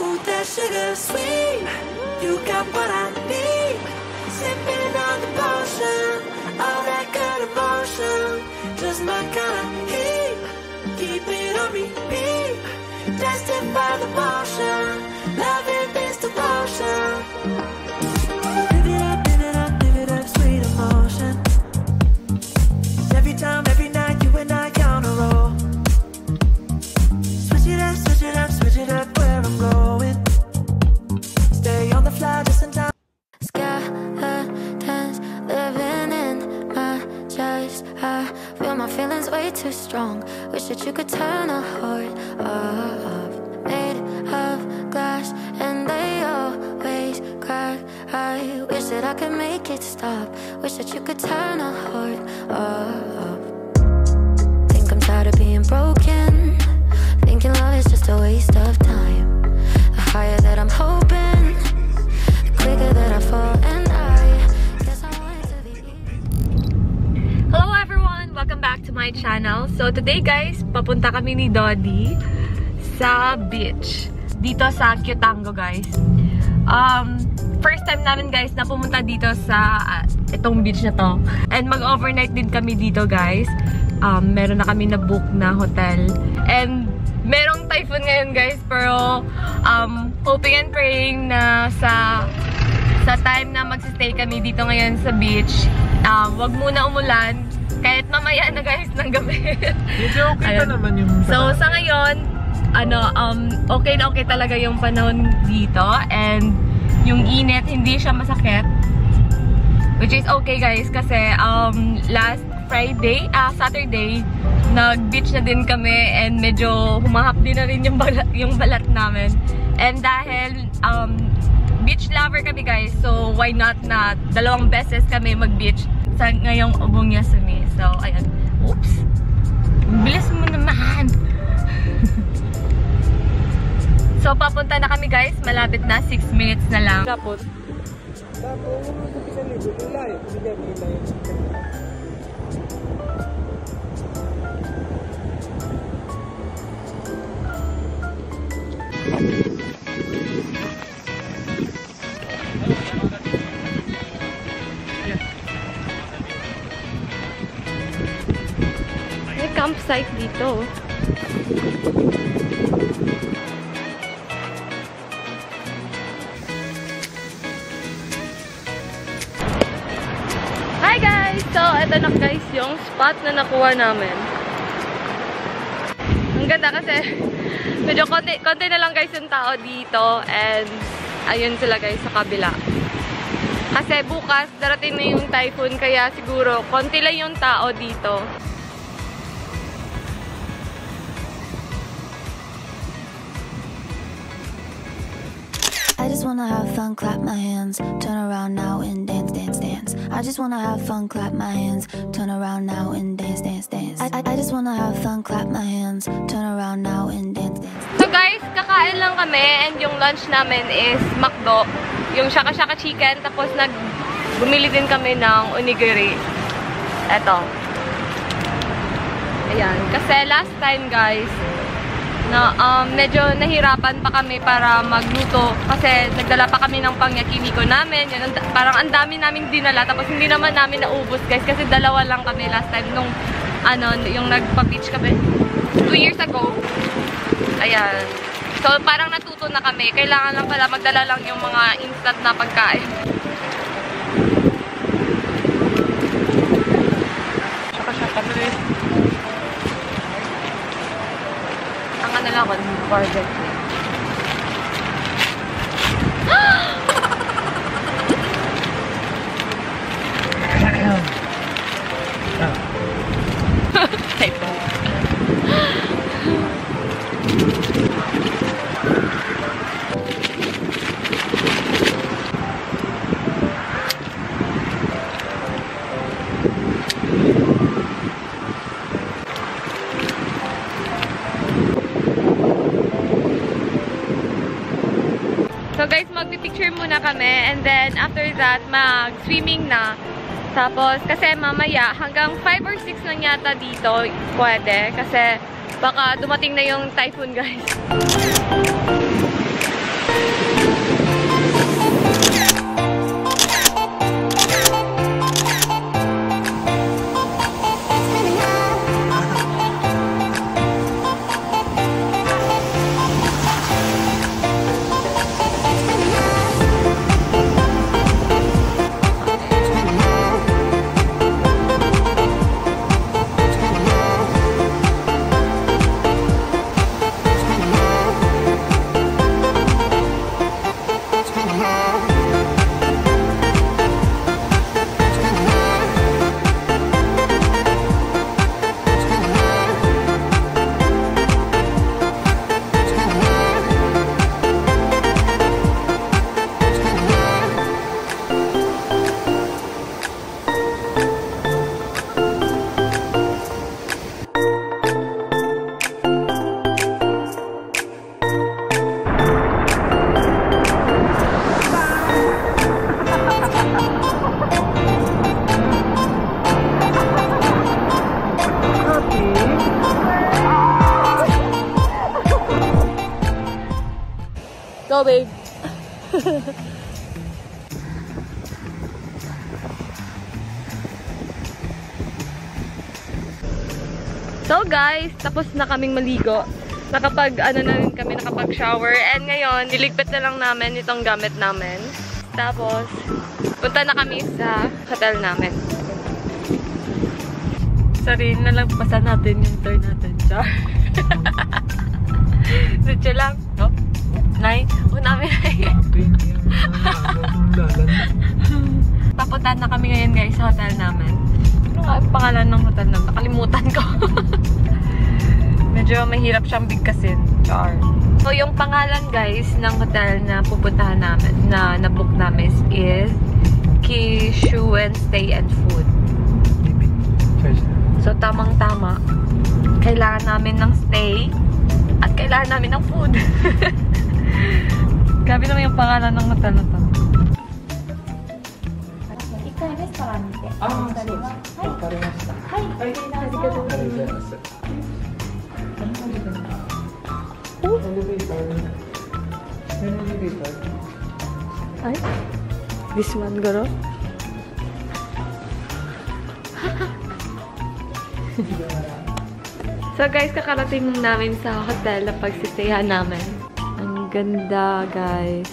Ooh, that sugar sweet, you got what I need. Sipping on the potion, all that good emotion, just my kind of heat. Keep it on repeat, destined by the motion, loving this devotion. Live it up, live it up, live it up, sweet emotion. Every time, every night, you and I count a roll. Switch it up, switch it up, switch it up where I'm going. Stay on the fly just in time. Skeletons living in my chest. I feel my feelings way too strong. Wish that you could turn a heart off. Made of glass and they always crack. I wish that I could make it stop. Wish that you could turn a heart off. Think I'm tired of being broken. Thinking love is just a waste of time. The higher that I'm hoping, the quicker that I fall, and I guess I want it to be. Hello everyone! Welcome back to my channel. So today guys, papunta kami ni Dodi sa beach. Dito sa Cuetango guys. First time namin guys na pumunta dito sa itong beach na to. And mag-overnight din kami dito guys. Meron na kami na-book na hotel. And merong typhoon ngayon guys, pero hoping and praying na sa time na magsistay kami dito ngayon sa beach, wag muna umulan kahit mamaya na guys ng gabi. Medyo okay pa naman yung so sa ngayon okay na okay talaga yung panahon dito, and yung init hindi siya masakit, which is okay guys kasi last Saturday nag-beach na din kami and medyo humahap din na rin yung balat namin. And dahil beach lover kami guys, so why not na dalawang beses kami mag-beach sa ngayong Obongyasumi. So ayan. Oops! Bilis mo naman! So papunta na kami guys, malapit na, 6 minutes na lang. Tapos may campsite dito. Hi guys! So, ito na guys yung spot na nakuha namin. Ang ganda kasi medyo konti na lang guys yung tao dito, and ayun sila guys sa kabila. Kasi bukas darating na yung typhoon, kaya siguro konti lang yung tao dito. I just wanna have fun, clap my hands, turn around now and dance, dance, dance. I just wanna have fun, clap my hands, turn around now and dance, dance, dance. I just wanna have fun, clap my hands, turn around now and dance, dance. So guys, kakain lang kami, and yung lunch namin is McDo, yung Shaka Shaka Chicken, tapos bumili din kami ng onigiri. Eto. Ayan. Kasi last time guys, na medyo nahirapan pa kami para magluto kasi nagdala pa kami ng pangyakimiko namin. Yun, parang ang dami naming dinala, tapos hindi naman namin naubos guys kasi dalawa lang kami last time nung yung nagpa-beach kami 2 years ago. Ayan. So parang natuto na kami. Kailangan lang pala magdala lang yung mga instant na pagkain. Shaka-shaka na rin. Ang lang ako, barbecue. So guys, magpipicture muna kami, and then after that, mag-swimming na. Tapos, kasi mamaya, hanggang 5 or 6 lang yata dito, pwede. Kasi baka dumating na yung typhoon guys. Go, babe. So guys, tapos na kaming maligo. Nakapag-shower. And ngayon, niligpit na lang namin itong gamit namin. Tapos, punta na kami sa hotel namin. Sorry, nalagpasan natin yung turn natin. Char. Diretso lang. No? Nay, namin na papuntahan na kami ngayon guys sa hotel namin. Ano nga ang pangalan ng hotel namin? Nakalimutan ko. Medyo mahirap siyang bigkasin. Char. So, yung pangalan guys ng hotel na pupuntahan namin, na nabook namin is Kishuan Stay and Food. So, tamang-tama. Kailangan namin ng stay at kailangan namin ng food. Grabe naman yung pangalan ng hotel na to. Ay, this one, garo. So guys, kakarating namin sa hotel na pagsistayan namin. Ang ganda, guys.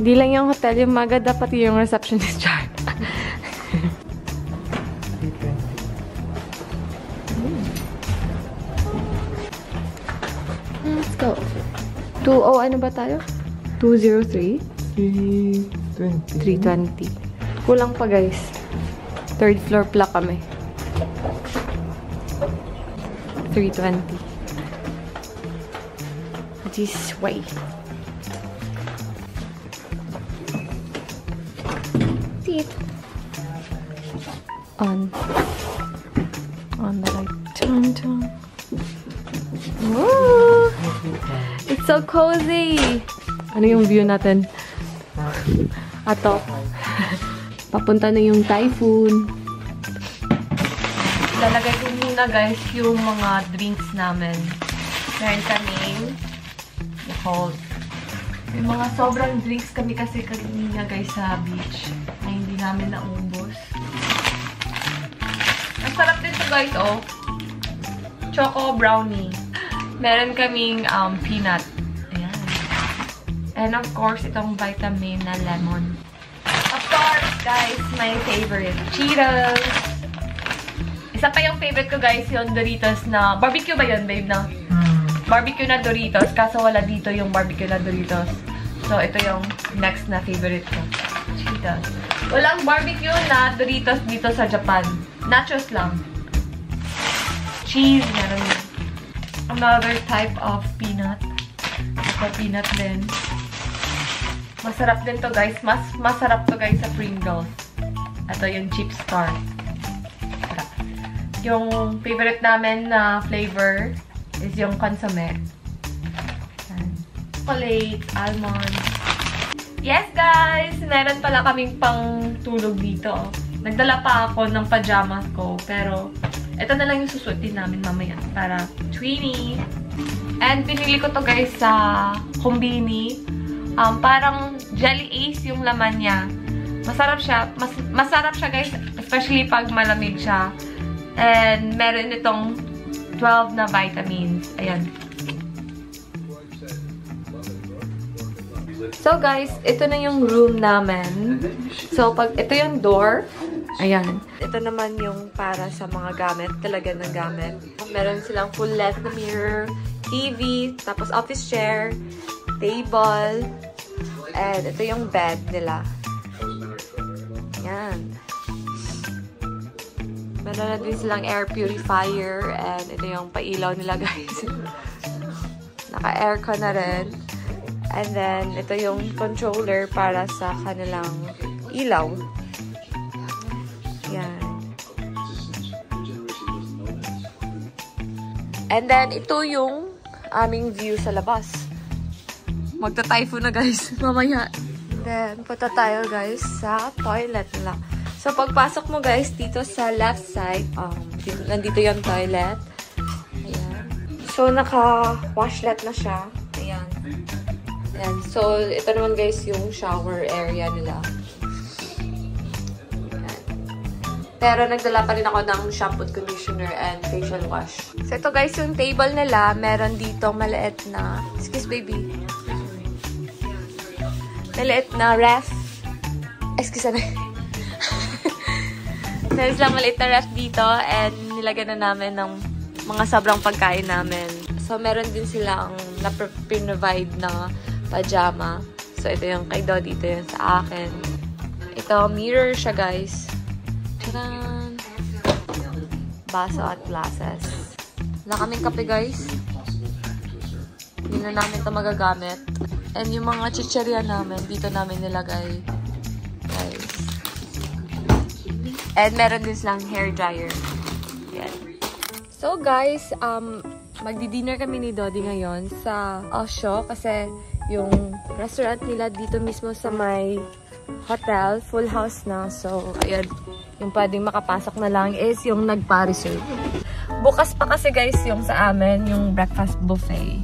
Hindi lang yung hotel, yung maganda pati yung receptionist chart. Let's go. 20, ano ba tayo? 203? 320. Kulang pa guys. Third floor pala kami. 320. This way. Dito. On the right. Dun, dun. Woo! It's so cozy! Ano yung view natin? Ato. Papunta na yung typhoon. Lalagay ko muna guys yung mga drinks namin. Meron kaming hold. May mga sobrang drinks kami kasi kanina guys sa beach na hindi namin naubos. Ang sarap din to guys, oh. Choco brownie. Meron kaming peanut. Ayan. And of course, itong vitamin na lemon. Of course, guys, my favorite, Cheetos. Isa pa yung favorite ko, guys, yung Doritos na... Barbecue ba yun, babe, na? Barbecue na Doritos, kaso wala dito yung barbecue na Doritos. So, ito yung next na favorite ko. Cheetos. Walang barbecue na Doritos dito sa Japan. Nachos lang. Cheese, meron yun. Another type of peanut. Ito, peanut din. Masarap din to, guys. Mas masarap to, guys, sa Pringles. Ito yung Chip Star. Sarap. Yung favorite namin na flavor is yung consomme. Chocolate, almond. Yes, guys! Meron pala kaming pang tulog dito. Nagdala pa ako ng pajamas ko, pero ito na lang yung susuotin namin mamaya para Tweenie. And pinili ko to guys sa Combini. Parang Jelly Ace yung laman niya. Masarap siya. Masarap siya guys, especially pag malamig siya. And meron itong 12 na vitamins. Ayan. So guys, ito na yung room namin. So pag ito yung door, ayan. Ito naman yung para sa mga gamit, talaga ng gamit. Meron silang full length na mirror, TV, tapos office chair, table, and ito yung bed nila. Ayan. Meron na din silang air purifier, and ito yung pailaw nila guys. Naka-aircon na rin. And then, ito yung controller para sa kanilang ilaw. Yan. And then, ito yung aming view sa labas. Magta-typhoon na guys, mamaya. Then, punta tayo guys sa toilet nila. So, pagpasok mo guys dito sa left side, nandito yung toilet. Ayan. So, naka-washlet na siya. Ayan. Ayan. So, ito naman guys yung shower area nila. Ayan. Pero nagdala pa rin ako ng shampoo, conditioner, and facial wash. So, ito guys yung table nila. Meron dito maliit na... Excuse baby. Maliit na ref. Excuse me. Meron silang maliit na ref dito and nilagyan na namin ng mga sobrang pagkain namin. So, meron din silang na-provide na pajama. So, ito yung kay Dodi, ito yung sa akin. Ito, mirror siya, guys. Tadaan! Baso at glasses. Wala kaming kape, guys. Hindi na namin ito magagamit. And yung mga chicheria namin, dito namin nilagay. Guys. And meron din silang hair dryer. Yan. So, guys, magdi-dinner kami ni Dodi ngayon sa Osho kasi yung restaurant nila dito mismo sa may hotel, full house na. So, ayan, yung pwedeng makapasok na lang is yung nagpa-reserve. Bukas pa kasi guys yung sa amin, yung breakfast buffet.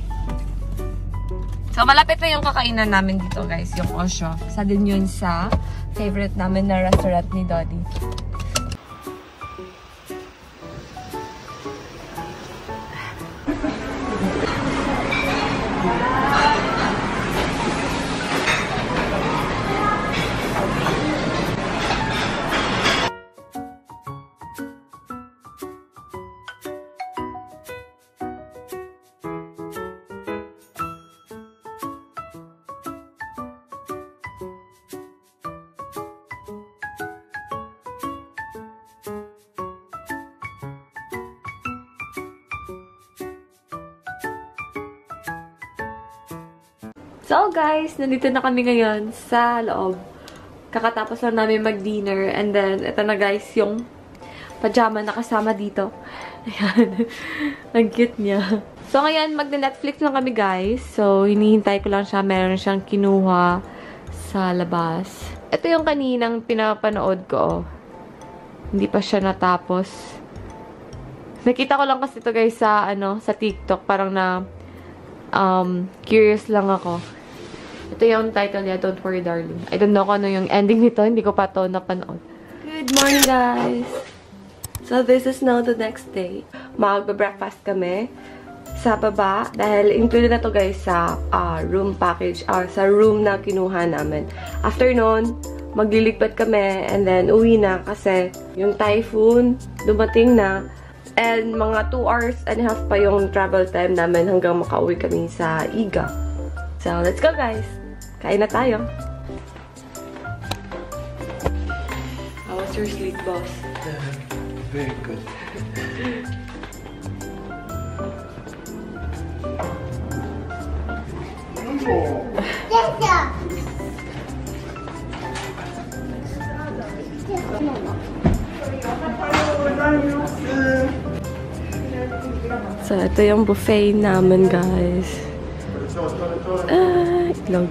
So, malapit na yung kakainan namin dito guys, yung Osho. Isa din yun sa favorite namin na restaurant ni Dodi. So guys, nandito na kami ngayon sa loob. Kakatapos lang namin mag-dinner. And then, ito na guys, yung pajama na kasama dito. Ayan. Ang cute niya. So ngayon, mag-Netflix lang kami guys. So, hinihintay ko lang siya. Meron siyang kinuha sa labas. Ito yung kaninang pinapanood ko. Hindi pa siya natapos. Nakita ko lang kasi ito guys sa, sa TikTok. Parang na, curious lang ako. Ito yung title niya, Don't Worry Darling. I don't know kung ano yung ending nito. Hindi ko pa ito napanood. Good morning, guys! So, this is now the next day. Mag-breakfast kami sa baba. Dahil included na to guys sa room package. Sa room na kinuha namin. After nun, maglilipat kami. And then, uwi na kasi yung typhoon dumating na. And mga 2 hours and a half pa yung travel time namin hanggang makauwi kami sa Iga. So, let's go guys! Kain na tayo! How was your sleep, boss? Very good. So, ito yung buffet namin, guys. Itlog.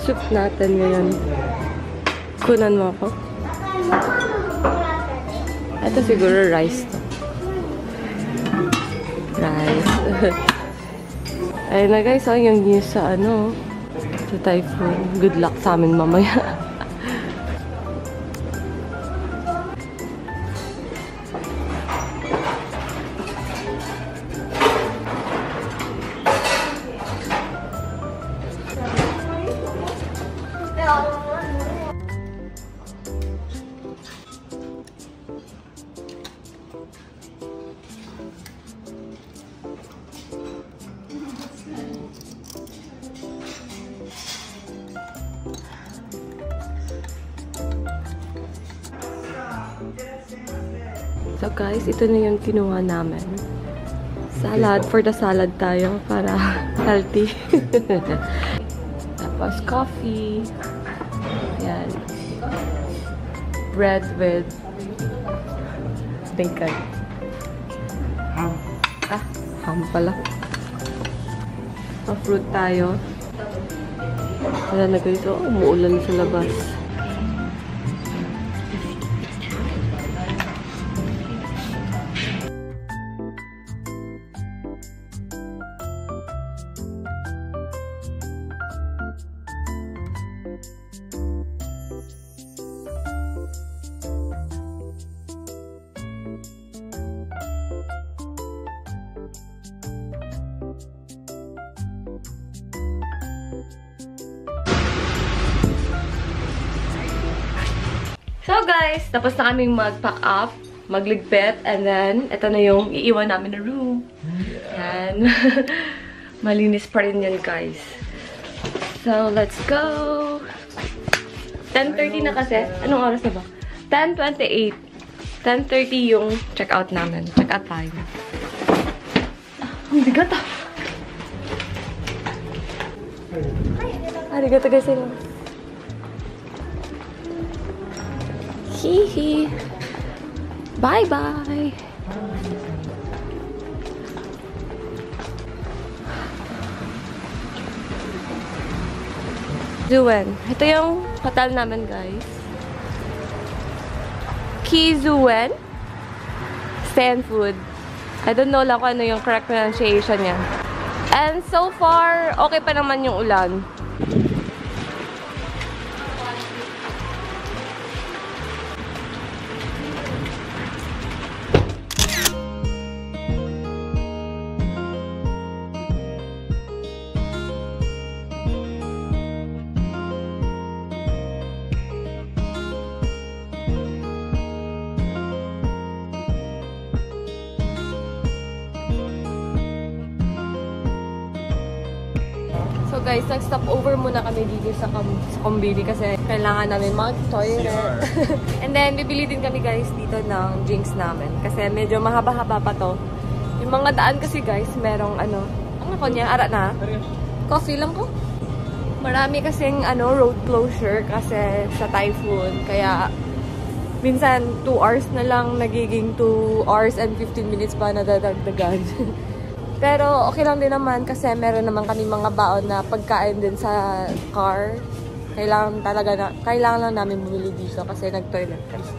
Soup natin ngayon. Kunan mo ako. Ito siguro rice to. Rice. Ayun na guys, yung news sa sa typhoon. Good luck sa amin mamaya. So guys, ito na yung kinuha namin. Salad. For the salad tayo para healthy. Tapos coffee. Yan. bread with bacon. Ham. Ah, ham pala. Pa-fruit tayo. Wala na guys. Oh, umuulan sa labas. So guys, tapos na kaming mag-pack up, magligpit, and then, ito na yung iiwan namin na room. Yan. Malinis pa rin yan, guys. So, let's go! 10:30 na kasi. Anong oras na ba? 10:28. 10:30 yung check-out namin. Check-out time. Ang bigat ah! Arigato guys. Hihi. Bye-bye. Zuen. Ito yung hotel namin, guys. Kizuen. Stay and food. I don't know lang kung ano yung correct pronunciation niya. And so far, okay pa naman yung ulan. So guys, nag-stop over muna kami dito sa Kombili kasi kailangan namin mag-toilet. And then, bibili din kami guys dito ng drinks namin kasi medyo mahaba-haba pa to. Yung mga daan kasi guys, merong ano ko niya, ara na? Coffee lang ko? Marami kasing road closure kasi sa typhoon. Kaya, minsan 2 hours na lang nagiging 2 hours and 15 minutes pa nadadagdagan. Pero okay lang din naman kasi meron naman kami mga baon na pagkain din sa car. Kailangan lang namin bumili dito kasi nag-toilet kasi.